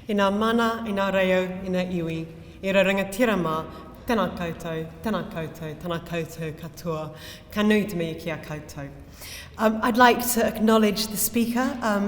I ngā mana, I ngā reo, I ngā iwi, I ra rangatirama, tēnā koutou, tēnā koutou, tēnā koutou katoa, ka nui te mea ki a koutou. I'd like to acknowledge the speaker,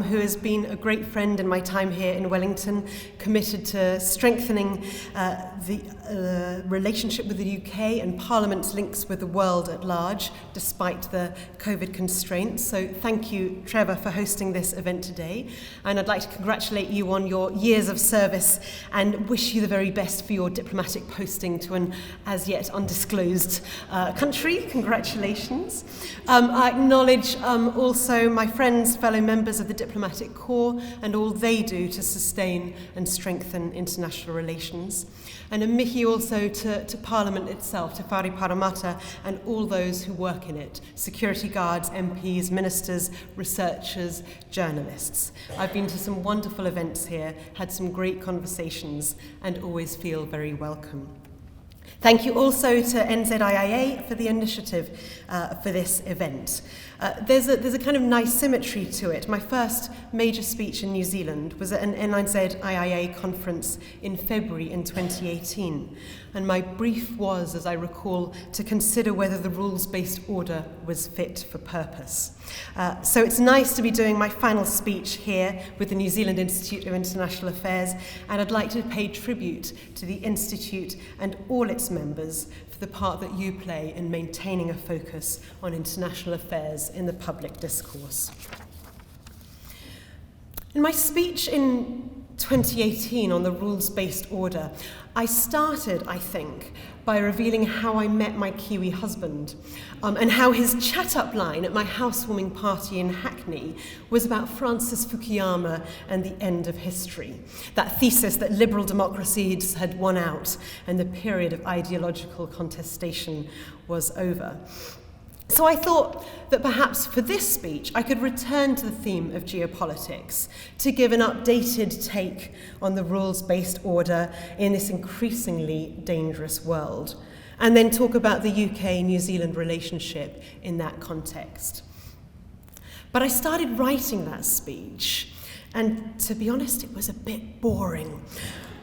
who has been a great friend in my time here in Wellington, committed to strengthening the relationship with the UK and Parliament's links with the world at large, despite the COVID constraints. So thank you, Trevor, for hosting this event today. And I'd like to congratulate you on your years of service and wish you the very best for your diplomatic posting to an as yet undisclosed country. Congratulations. I acknowledge also my friends, fellow members of the Diplomatic Corps, and all they do to sustain and strengthen international relations. And a mihi also to Parliament itself, to Whare Parramatta, and all those who work in it, security guards, MPs, ministers, researchers, journalists. I've been to some wonderful events here, had some great conversations, and always feel very welcome. Thank you also to NZIIA for the initiative for this event. There's a kind of nice symmetry to it. My first major speech in New Zealand was at an NZIIA conference in February in 2018. And my brief was, as I recall, to consider whether the rules-based order was fit for purpose. So it's nice to be doing my final speech here with the New Zealand Institute of International Affairs, and I'd like to pay tribute to the Institute and all its members for the part that you play in maintaining a focus on international affairs in the public discourse. In my speech in 2018 on the rules-based order, I started, I think, by revealing how I met my Kiwi husband and how his chat-up line at my housewarming party in Hackney was about Francis Fukuyama and the end of history, that thesis that liberal democracies had won out and the period of ideological contestation was over. So I thought that perhaps for this speech I could return to the theme of geopolitics to give an updated take on the rules-based order in this increasingly dangerous world, and then talk about the UK-New Zealand relationship in that context. But I started writing that speech, and to be honest, it was a bit boring.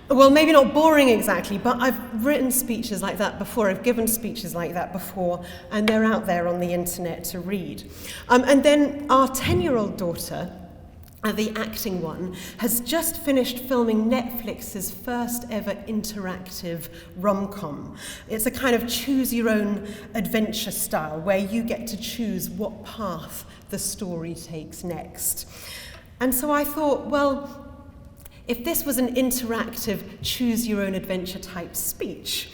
Well, maybe not boring exactly, but I've written speeches like that before, I've given speeches like that before, and they're out there on the internet to read. And then our 10-year-old daughter, the acting one, has just finished filming Netflix's first ever interactive rom-com. It's a kind of choose-your-own adventure style where you get to choose what path the story takes next. And so I thought, well, if this was an interactive, choose-your-own-adventure type speech,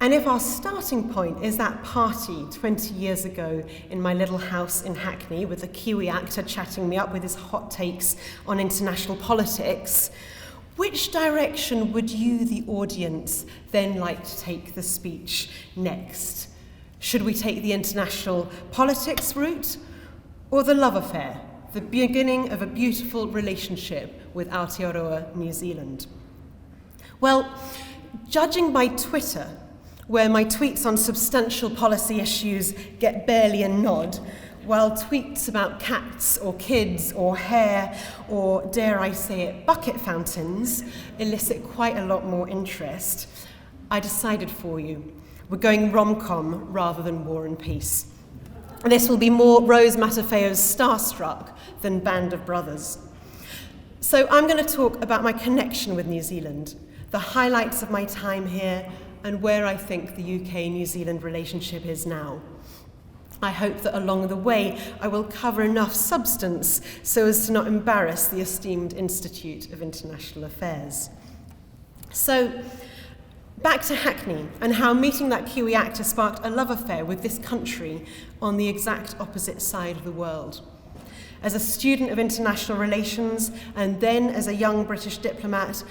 and if our starting point is that party 20 years ago in my little house in Hackney with a Kiwi actor chatting me up with his hot takes on international politics, which direction would you, the audience, then like to take the speech next? Should we take the international politics route or the love affair? The beginning of a beautiful relationship with Aotearoa New Zealand. Well, judging by Twitter, where my tweets on substantial policy issues get barely a nod, while tweets about cats or kids or hair or, dare I say it, bucket fountains elicit quite a lot more interest, I decided for you. We're going rom-com rather than War and Peace. This will be more Rose Matafeo's Starstruck than Band of Brothers. So I'm going to talk about my connection with New Zealand, the highlights of my time here, and where I think the UK-New Zealand relationship is now. I hope that along the way I will cover enough substance so as to not embarrass the esteemed Institute of International Affairs. So, back to Hackney and how meeting that Kiwi actor sparked a love affair with this country on the exact opposite side of the world. As a student of international relations and then as a young British diplomat,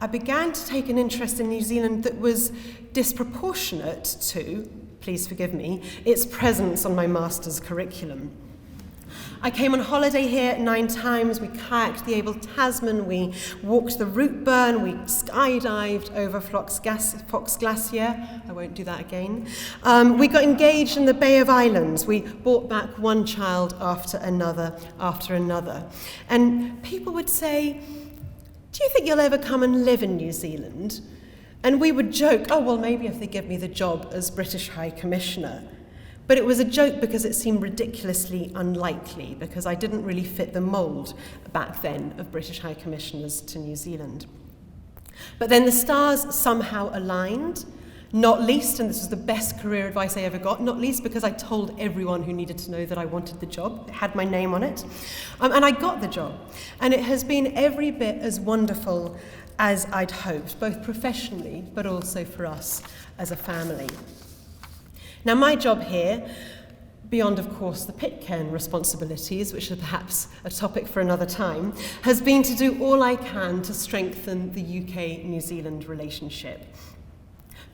I began to take an interest in New Zealand that was disproportionate to, please forgive me, its presence on my master's curriculum. I came on holiday here 9 times, we kayaked the Able Tasman, we walked the Root Burn, we skydived over Fox Glacier, I won't do that again. We got engaged in the Bay of Islands, we brought back one child after another. And people would say, do you think you'll ever come and live in New Zealand? And we would joke, oh, well, maybe if they give me the job as British High Commissioner. But it was a joke because it seemed ridiculously unlikely, because I didn't really fit the mould back then of British High Commissioners to New Zealand. But then the stars somehow aligned, not least, and this was the best career advice I ever got, not least because I told everyone who needed to know that I wanted the job. It had my name on it. And I got the job. And it has been every bit as wonderful as I'd hoped, both professionally, but also for us as a family. Now, my job here, beyond, of course, the Pitcairn responsibilities, which are perhaps a topic for another time, has been to do all I can to strengthen the UK-New Zealand relationship.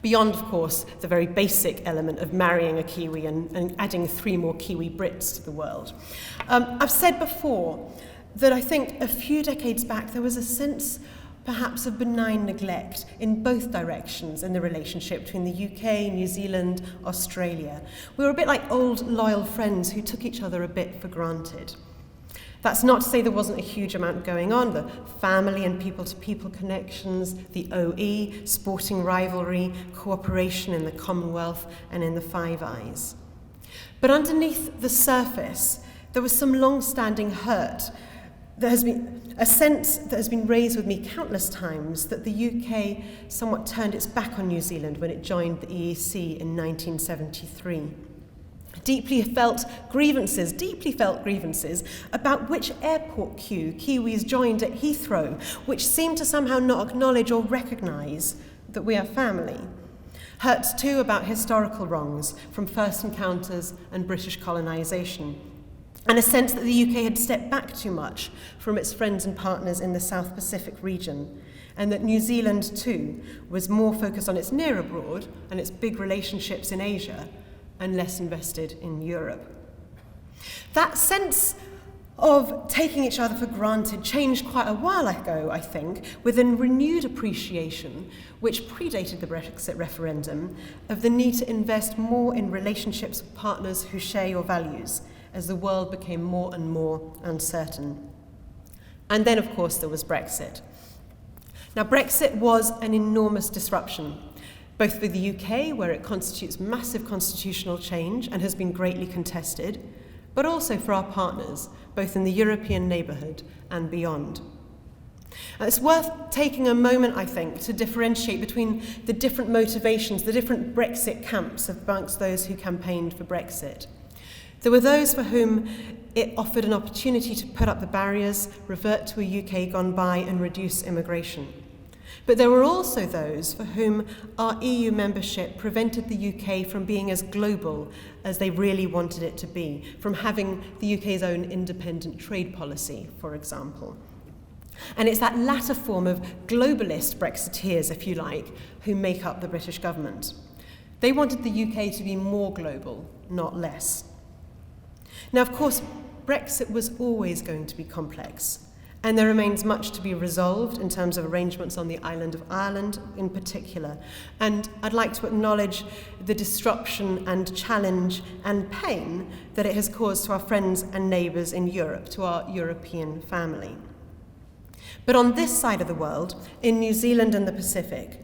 Beyond, of course, the very basic element of marrying a Kiwi and adding 3 more Kiwi Brits to the world. I've said before that I think a few decades back there was a sense perhaps of benign neglect in both directions in the relationship between the UK, New Zealand, Australia. We were a bit like old loyal friends who took each other a bit for granted. That's not to say there wasn't a huge amount going on, the family and people-to-people connections, the OE, sporting rivalry, cooperation in the Commonwealth and in the Five Eyes. But underneath the surface, there was some long-standing hurt. There has been a sense that has been raised with me countless times that the UK somewhat turned its back on New Zealand when it joined the EEC in 1973. Deeply felt grievances about which airport queue Kiwis joined at Heathrow, which seemed to somehow not acknowledge or recognise that we are family. Hurts too about historical wrongs from first encounters and British colonisation, and a sense that the UK had stepped back too much from its friends and partners in the South Pacific region, and that New Zealand too was more focused on its near abroad and its big relationships in Asia, and less invested in Europe. That sense of taking each other for granted changed quite a while ago, I think, with a renewed appreciation, which predated the Brexit referendum, of the need to invest more in relationships with partners who share your values, as the world became more and more uncertain. And then, of course, there was Brexit. Now, Brexit was an enormous disruption, both for the UK, where it constitutes massive constitutional change and has been greatly contested, but also for our partners, both in the European neighbourhood and beyond. It's worth taking a moment, I think, to differentiate between the different motivations, the different Brexit camps amongst those who campaigned for Brexit. There were those for whom it offered an opportunity to put up the barriers, revert to a UK gone by, and reduce immigration. But there were also those for whom our EU membership prevented the UK from being as global as they really wanted it to be, from having the UK's own independent trade policy, for example. And it's that latter form of globalist Brexiteers, if you like, who make up the British government. They wanted the UK to be more global, not less. Now, of course, Brexit was always going to be complex, and there remains much to be resolved in terms of arrangements on the island of Ireland in particular. And I'd like to acknowledge the disruption and challenge and pain that it has caused to our friends and neighbours in Europe, to our European family. But on this side of the world, in New Zealand and the Pacific,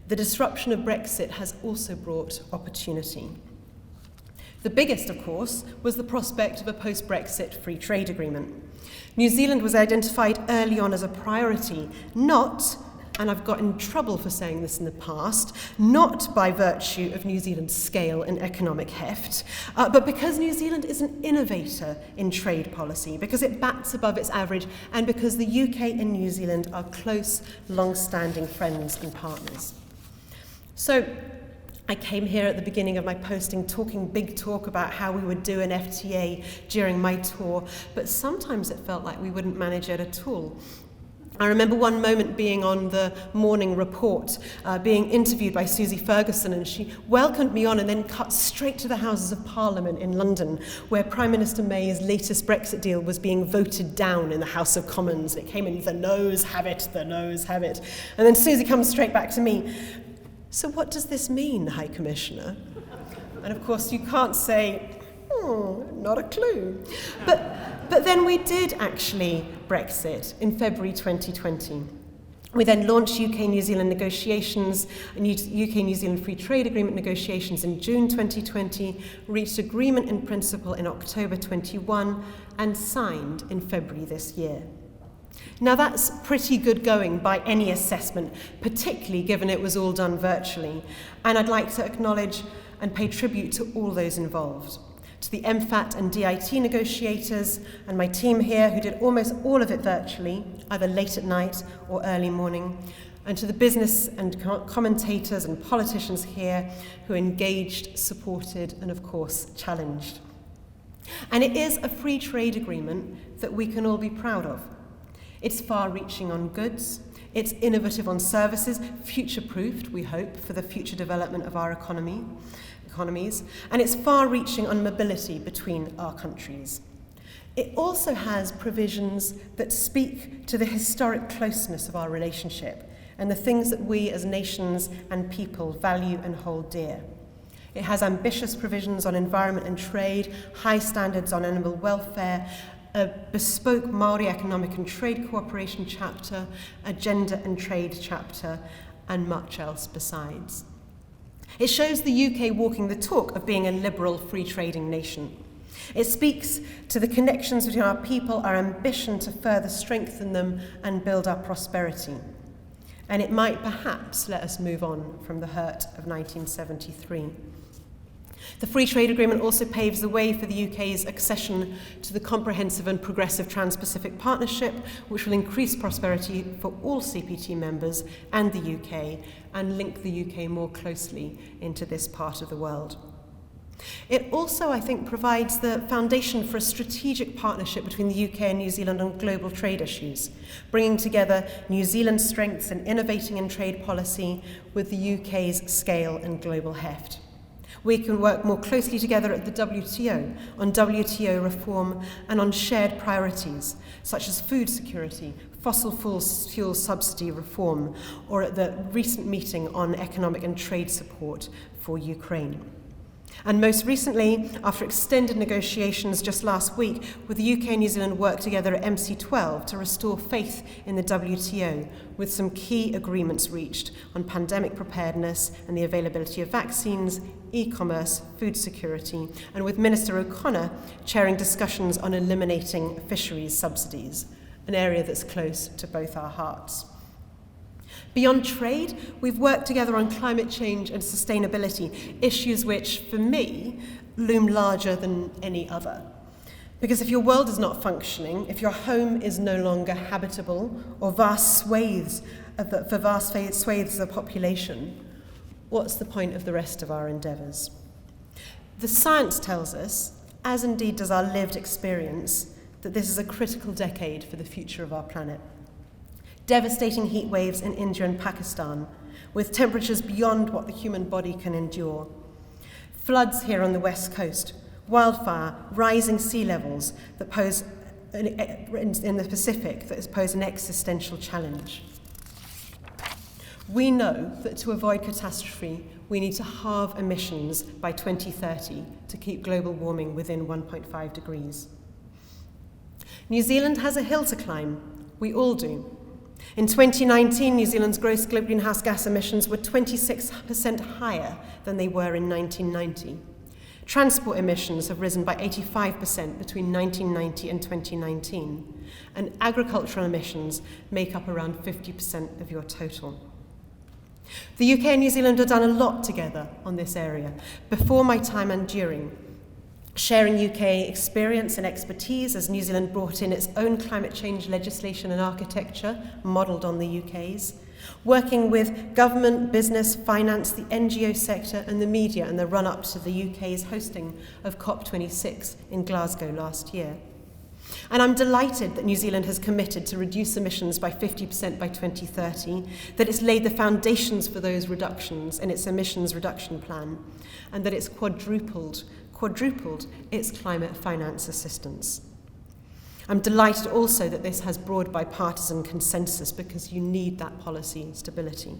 the disruption of Brexit has also brought opportunity. The biggest, of course, was the prospect of a post-Brexit free trade agreement. New Zealand was identified early on as a priority, not, and I've got in trouble for saying this in the past, not by virtue of New Zealand's scale and economic heft, but because New Zealand is an innovator in trade policy, because it bats above its average, and because the UK and New Zealand are close, long-standing friends and partners. So, I came here at the beginning of my posting talking big talk about how we would do an FTA during my tour, but sometimes it felt like we wouldn't manage it at all. I remember one moment being on the morning report, being interviewed by Susie Ferguson, and she welcomed me on and then cut straight to the Houses of Parliament in London, where Prime Minister May's latest Brexit deal was being voted down in the House of Commons. It came in, the noes have it, the noes have it. And then Susie comes straight back to me. So what does this mean, High Commissioner? And of course you can't say, not a clue. But then we did actually Brexit in February 2020. We then launched UK-New Zealand negotiations, UK-New Zealand Free Trade Agreement negotiations in June 2020, reached agreement in principle in October 21, and signed in February this year. Now that's pretty good going by any assessment, particularly given it was all done virtually, and I'd like to acknowledge and pay tribute to all those involved. To the MFAT and DIT negotiators and my team here who did almost all of it virtually, either late at night or early morning, and to the business and commentators and politicians here who engaged, supported, and of course challenged. And it is a free trade agreement that we can all be proud of. It's far-reaching on goods, it's innovative on services, future-proofed, we hope, for the future development of our economies, and it's far-reaching on mobility between our countries. It also has provisions that speak to the historic closeness of our relationship and the things that we as nations and people value and hold dear. It has ambitious provisions on environment and trade, high standards on animal welfare, a bespoke Māori economic and trade cooperation chapter, a gender and trade chapter, and much else besides. It shows the UK walking the talk of being a liberal, free trading nation. It speaks to the connections between our people, our ambition to further strengthen them and build our prosperity. And it might perhaps let us move on from the hurt of 1973. The Free Trade Agreement also paves the way for the UK's accession to the Comprehensive and Progressive Trans-Pacific Partnership, which will increase prosperity for all CPT members and the UK, and link the UK more closely into this part of the world. It also, I think, provides the foundation for a strategic partnership between the UK and New Zealand on global trade issues, bringing together New Zealand's strengths in innovating in trade policy with the UK's scale and global heft. We can work more closely together at the WTO on WTO reform and on shared priorities, such as food security, fossil fuel subsidy reform, or at the recent meeting on economic and trade support for Ukraine. And most recently, after extended negotiations just last week, with the UK and New Zealand worked together at MC12 to restore faith in the WTO, with some key agreements reached on pandemic preparedness and the availability of vaccines, e-commerce, food security, and with Minister O'Connor chairing discussions on eliminating fisheries subsidies, an area that's close to both our hearts. Beyond trade, we've worked together on climate change and sustainability, issues which, for me, loom larger than any other. Because if your world is not functioning, if your home is no longer habitable, or for vast swathes of the population, what's the point of the rest of our endeavours? The science tells us, as indeed does our lived experience, that this is a critical decade for the future of our planet. Devastating heat waves in India and Pakistan, with temperatures beyond what the human body can endure. Floods here on the west coast, wildfire, rising sea levels that pose in the Pacific that pose an existential challenge. We know that to avoid catastrophe, we need to halve emissions by 2030 to keep global warming within 1.5 degrees. New Zealand has a hill to climb. We all do. In 2019, New Zealand's gross greenhouse gas emissions were 26% higher than they were in 1990. Transport emissions have risen by 85% between 1990 and 2019, and agricultural emissions make up around 50% of your total. The UK and New Zealand have done a lot together on this area, before my time and during, sharing UK experience and expertise as New Zealand brought in its own climate change legislation and architecture, modelled on the UK's, working with government, business, finance, the NGO sector and the media in the run-up to the UK's hosting of COP26 in Glasgow last year. And I'm delighted that New Zealand has committed to reduce emissions by 50% by 2030, that it's laid the foundations for those reductions in its emissions reduction plan, and that it's quadrupled its climate finance assistance. I'm delighted also that this has broad bipartisan consensus, because you need that policy stability.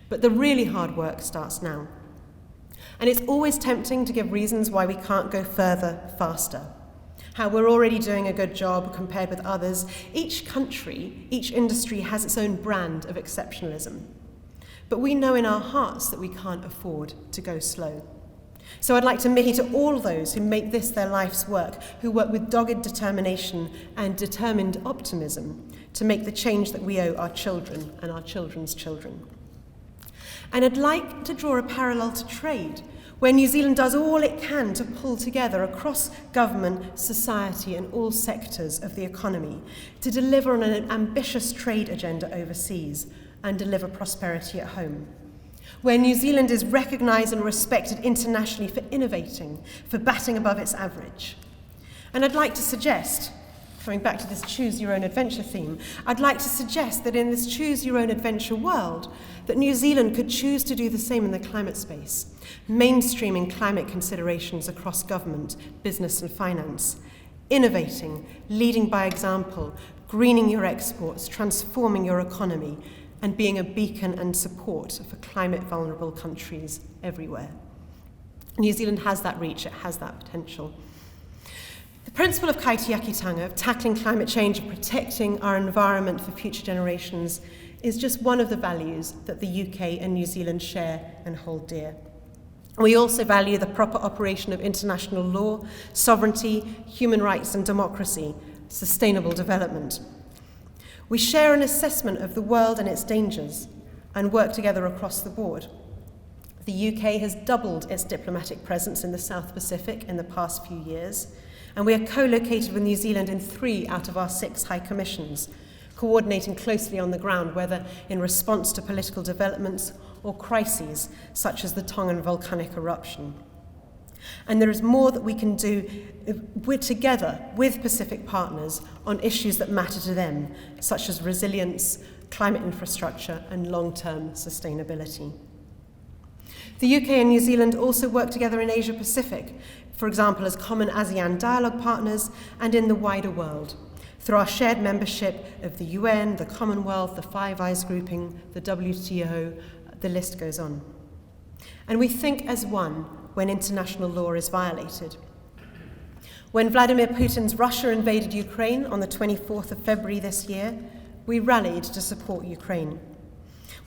But the really hard work starts now. And it's always tempting to give reasons why we can't go further, faster. how we're already doing a good job compared with others. Each country, each industry has its own brand of exceptionalism. But we know in our hearts that we can't afford to go slow. So I'd like to mihi to all those who make this their life's work, who work with dogged determination and determined optimism to make the change that we owe our children and our children's children. And I'd like to draw a parallel to trade, where New Zealand does all it can to pull together across government, society and all sectors of the economy to deliver on an ambitious trade agenda overseas and deliver prosperity at home. Where New Zealand is recognised and respected internationally for innovating, for batting above its average. And I'd like to suggest, coming back to this choose your own adventure theme, I'd like to suggest that in this choose your own adventure world, that New Zealand could choose to do the same in the climate space, mainstreaming climate considerations across government, business and finance, innovating, leading by example, greening your exports, transforming your economy, and being a beacon and support for climate vulnerable countries everywhere. New Zealand has that reach, it has that potential. The principle of kaitiakitanga, of tackling climate change and protecting our environment for future generations, is just one of the values that the UK and New Zealand share and hold dear. We also value the proper operation of international law, sovereignty, human rights and democracy, sustainable development. We share an assessment of the world and its dangers and work together across the board. The UK has doubled its diplomatic presence in the South Pacific in the past few years, and we are co-located with New Zealand in 3 out of our 6 high commissions, coordinating closely on the ground, whether in response to political developments or crises such as the Tongan volcanic eruption. And there is more that we can do together with Pacific partners on issues that matter to them, such as resilience, climate infrastructure, and long-term sustainability. The UK and New Zealand also work together in Asia Pacific, for example, as common ASEAN dialogue partners and in the wider world, through our shared membership of the UN, the Commonwealth, the Five Eyes grouping, the WTO, the list goes on. And we think as one when international law is violated. When Vladimir Putin's Russia invaded Ukraine on the 24th of February this year, we rallied to support Ukraine,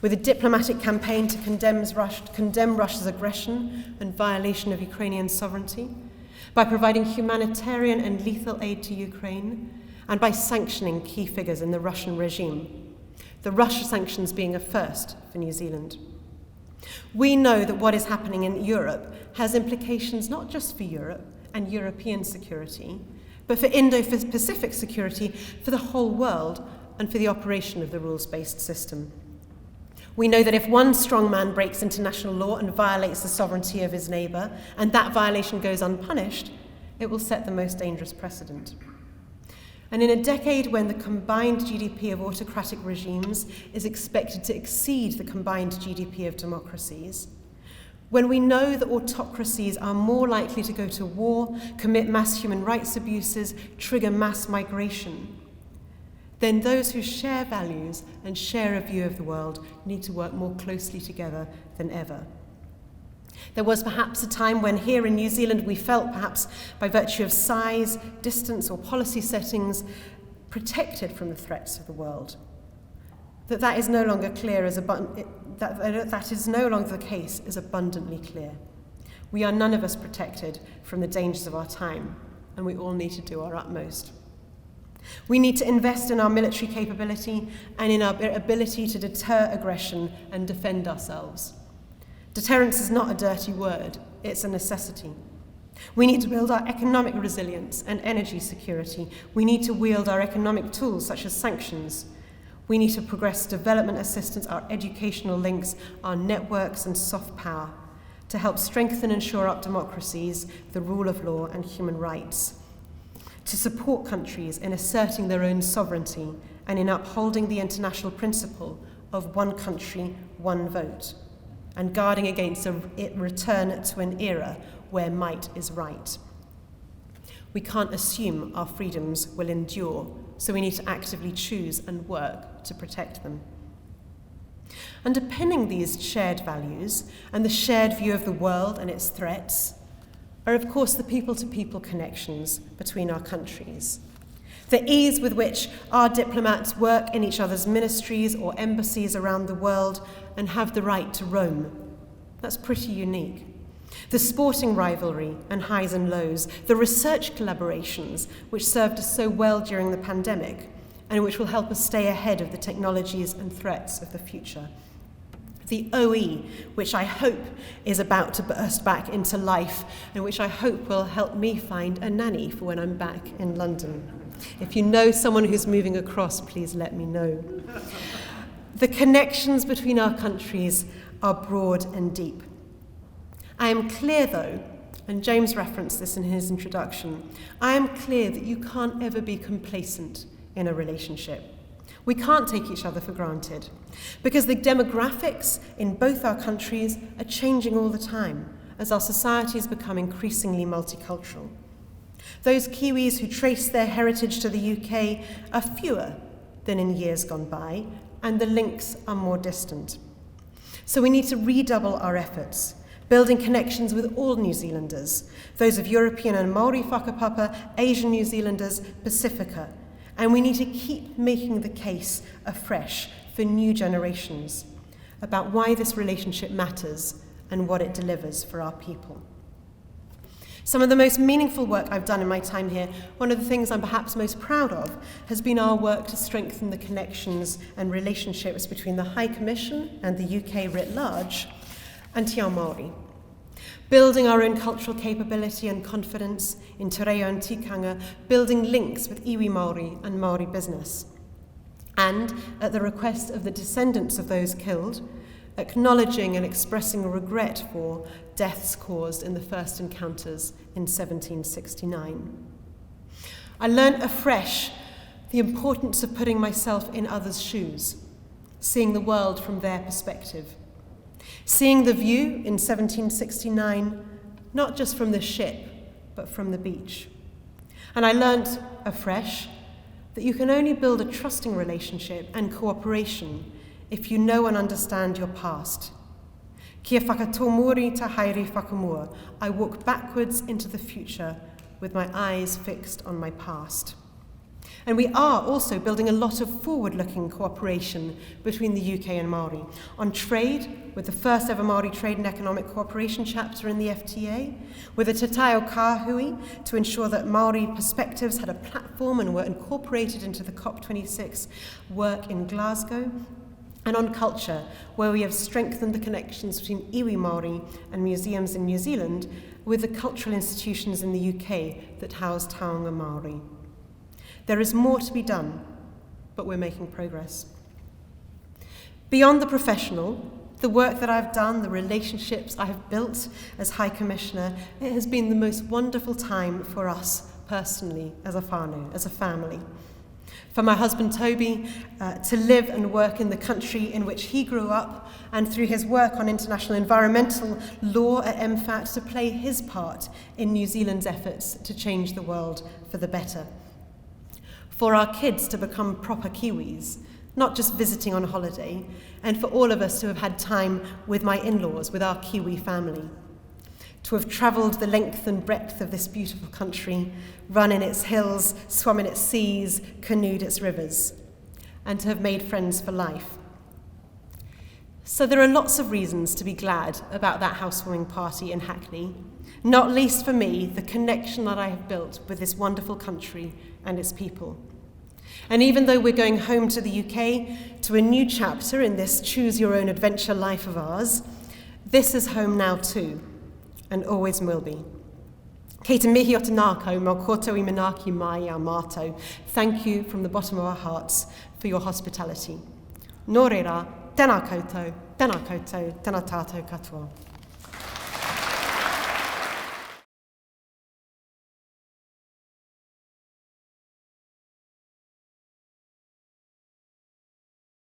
with a diplomatic campaign to condemn Russia's aggression and violation of Ukrainian sovereignty, by providing humanitarian and lethal aid to Ukraine, and by sanctioning key figures in the Russian regime, the Russia sanctions being a first for New Zealand. We know that what is happening in Europe has implications not just for Europe and European security, but for Indo-Pacific security for the whole world and for the operation of the rules-based system. We know that if one strong man breaks international law and violates the sovereignty of his neighbour, and that violation goes unpunished, it will set the most dangerous precedent. And in a decade when the combined GDP of autocratic regimes is expected to exceed the combined GDP of democracies, when we know that autocracies are more likely to go to war, commit mass human rights abuses, trigger mass migration, then those who share values and share a view of the world need to work more closely together than ever. There was perhaps a time when here in New Zealand we felt, perhaps by virtue of size, distance or policy settings, protected from the threats of the world. That is no longer clear that is no longer the case is abundantly clear. We are none of us protected from the dangers of our time, and we all need to do our utmost. We need to invest in our military capability and in our ability to deter aggression and defend ourselves. Deterrence is not a dirty word, it's a necessity. We need to build our economic resilience and energy security. We need to wield our economic tools such as sanctions. We need to progress development assistance, our educational links, our networks and soft power to help strengthen and shore up democracies, the rule of law and human rights, to support countries in asserting their own sovereignty and in upholding the international principle of one country, one vote, and guarding against a return to an era where might is right. We can't assume our freedoms will endure, so we need to actively choose and work to protect them. Underpinning these shared values and the shared view of the world and its threats are of course the people-to-people connections between our countries. The ease with which our diplomats work in each other's ministries or embassies around the world and have the right to roam. That's pretty unique. The sporting rivalry and highs and lows, the research collaborations which served us so well during the pandemic and which will help us stay ahead of the technologies and threats of the future. The OE, which I hope is about to burst back into life and which I hope will help me find a nanny for when I'm back in London. If you know someone who's moving across, please let me know. The connections between our countries are broad and deep. I am clear, though, and James referenced this in his introduction, I am clear that you can't ever be complacent in a relationship. We can't take each other for granted because the demographics in both our countries are changing all the time as our societies become increasingly multicultural. Those Kiwis who trace their heritage to the UK are fewer than in years gone by, and the links are more distant. So we need to redouble our efforts, building connections with all New Zealanders, those of European and Māori whakapapa, Asian New Zealanders, Pacifica, and we need to keep making the case afresh for new generations about why this relationship matters and what it delivers for our people. Some of the most meaningful work I've done in my time here, one of the things I'm perhaps most proud of, has been our work to strengthen the connections and relationships between the High Commission and the UK writ large and Te Ao Māori. Building our own cultural capability and confidence in te reo and tikanga, building links with iwi Māori and Māori business. And, at the request of the descendants of those killed, acknowledging and expressing regret for deaths caused in the first encounters in 1769. I learnt afresh the importance of putting myself in others' shoes, seeing the world from their perspective, seeing the view in 1769 not just from the ship, but from the beach. And I learnt afresh that you can only build a trusting relationship and cooperation if you know and understand your past. Kia whakatomori ta haere whakamua, I walk backwards into the future with my eyes fixed on my past. And we are also building a lot of forward-looking cooperation between the UK and Māori on trade, with the first ever Māori Trade and Economic Cooperation chapter in the FTA, with a Te Taio Kāhui to ensure that Māori perspectives had a platform and were incorporated into the COP26 work in Glasgow, and on culture, where we have strengthened the connections between iwi Māori and museums in New Zealand with the cultural institutions in the UK that house taonga Māori. There is more to be done, but we're making progress. Beyond the professional, the work that I've done, the relationships I have built as High Commissioner, it has been the most wonderful time for us personally, as a whānau, as a family. For my husband Toby to live and work in the country in which he grew up, and through his work on international environmental law at MFAT to play his part in New Zealand's efforts to change the world for the better. For our kids to become proper Kiwis, not just visiting on holiday, and for all of us to have had time with my in-laws, with our Kiwi family. To have travelled the length and breadth of this beautiful country, run in its hills, swum in its seas, canoed its rivers, and to have made friends for life. So there are lots of reasons to be glad about that housewarming party in Hackney, not least for me, the connection that I have built with this wonderful country and its people. And even though we're going home to the UK, to a new chapter in this choose-your-own-adventure life of ours, this is home now too, and always will be. Kei te mihi o te nākau, mau koutou I manaaki mai a mātou. Thank you from the bottom of our hearts for your hospitality. Nō reira, tēnā koutou, tēnā tātou katoa.